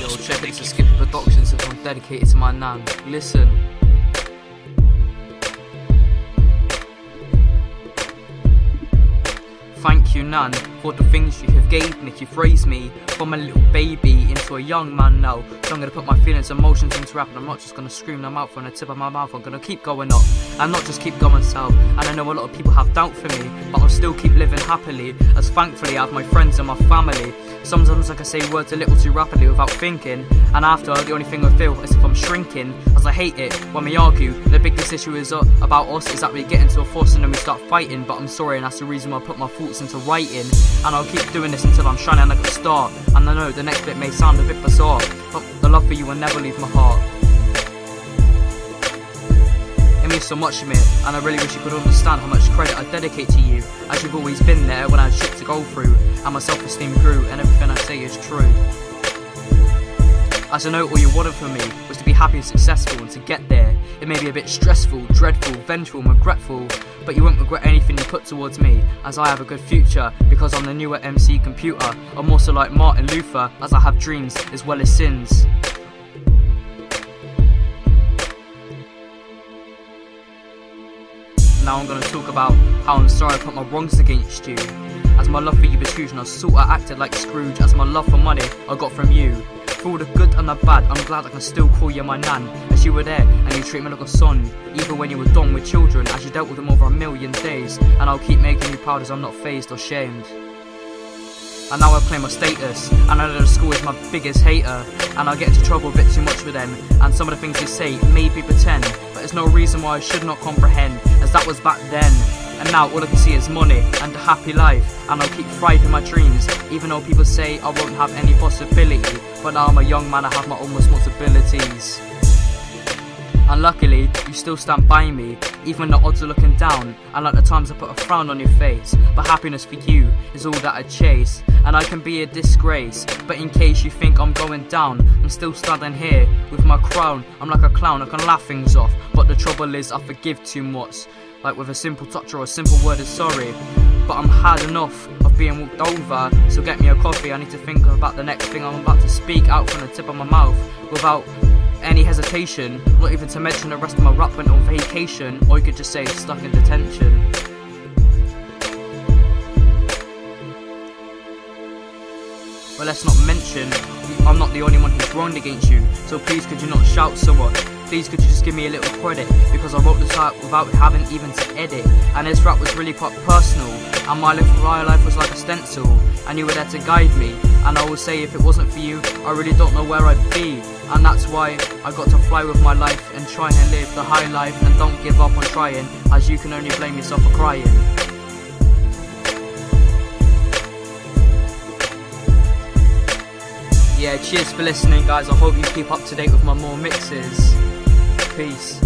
Yo, check it, it's a Skippy Productions, this one dedicated to my nan. Listen. Thank you, Nan, for the things you have gave me. You've raised me from a little baby into a young man now. So I'm going to put my feelings and emotions into rap, and I'm not just going to scream them out from the tip of my mouth. I'm going to keep going up and not just keep going south. And I know a lot of people have doubt for me, but I'll still keep living happily, as thankfully I have my friends and my family. Sometimes I can say words a little too rapidly without thinking, and after, the only thing I feel is if I'm shrinking, as I hate it when we argue. The biggest issue is about us is that we get into a fuss and then we start fighting. But I'm sorry, and that's the reason why I put my thoughts into writing. And I'll keep doing this until I'm shining like a star. And I know the next bit may sound a bit bizarre, but the love for you will never leave my heart. It means so much to me, and I really wish you could understand how much credit I dedicate to you, as you've always been there when I had shit to go through, and my self-esteem grew, and everything I say is true. As I know all you wanted from me was to be happy and successful, and to get there, it may be a bit stressful, dreadful, vengeful, and regretful, but you won't regret anything you put towards me, as I have a good future, because I'm the newer MC computer. I'm also like Martin Luther, as I have dreams as well as sins. Now I'm going to talk about how I'm sorry I put my wrongs against you, as my love for you was huge and I sort of acted like Scrooge, as my love for money I got from you. For all the good and the bad, I'm glad I can still call you my nan, as you were there and you treat me like a son, even when you were done with children, as you dealt with them over a million days. And I'll keep making you proud, as I'm not fazed or shamed. And now I claim my status, and I know the school is my biggest hater, and I get into trouble a bit too much with them, and some of the things they say may be pretend, but there's no reason why I should not comprehend, as that was back then. And now all I can see is money and a happy life, and I'll keep thriving my dreams, even though people say I won't have any possibility. But now I'm a young man, I have my own responsibilities. And luckily, you still stand by me, even when the odds are looking down, and like the times I put a frown on your face. But happiness for you is all that I chase, and I can be a disgrace, but in case you think I'm going down, I'm still standing here with my crown. I'm like a clown, I can laugh things off, but the trouble is I forgive too much, like with a simple touch or a simple word of sorry. But I'm had enough of being walked over, so get me a coffee. I need to think about the next thing I'm about to speak out from the tip of my mouth without any hesitation, not even to mention the rest of my rap went on vacation, or you could just say it's stuck in detention. Well, let's not mention, I'm not the only one who's wronged against you, so please could you not shout so much? Please could you just give me a little credit, because I wrote this out without having even to edit, and this rap was really quite personal, and my life was like a stencil, and you were there to guide me. And I will say, if it wasn't for you, I really don't know where I'd be, and that's why I got to fly with my life and try and live the high life, and don't give up on trying, as you can only blame yourself for crying. Yeah, cheers for listening, guys. I hope you keep up to date with my more mixes. Peace.